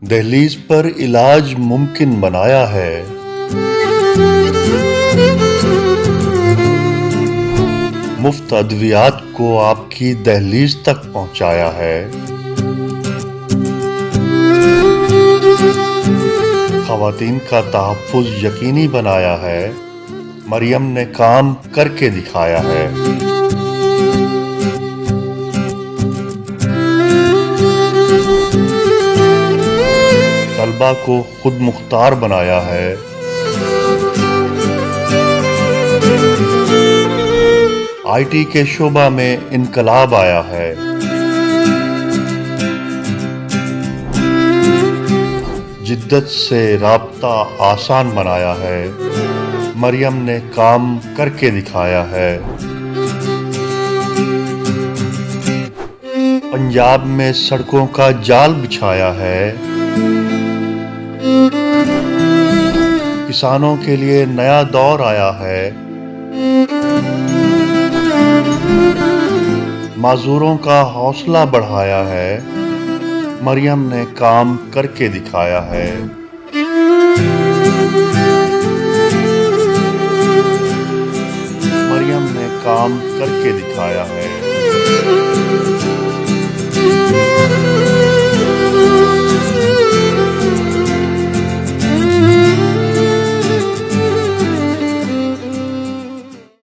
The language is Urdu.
دہلیز پر علاج ممکن بنایا ہے۔ مفت ادویات کو آپ کی دہلیز تک پہنچایا ہے۔ خواتین کا تحفظ یقینی بنایا ہے۔ مریم نے کام کر کے دکھایا ہے۔ طلبہ کو خود مختار بنایا ہے۔ آئی ٹی کے شعبہ میں انقلاب آیا ہے۔ جدت سے رابطہ آسان بنایا ہے۔ مریم نے کام کر کے دکھایا ہے۔ پنجاب میں سڑکوں کا جال بچھایا ہے۔ کسانوں کے لیے نیا دور آیا ہے۔ معذوروں کا حوصلہ بڑھایا ہے۔ مریم نے کام کر کے دکھایا ہے۔ مریم نے کام کر کے دکھایا ہے۔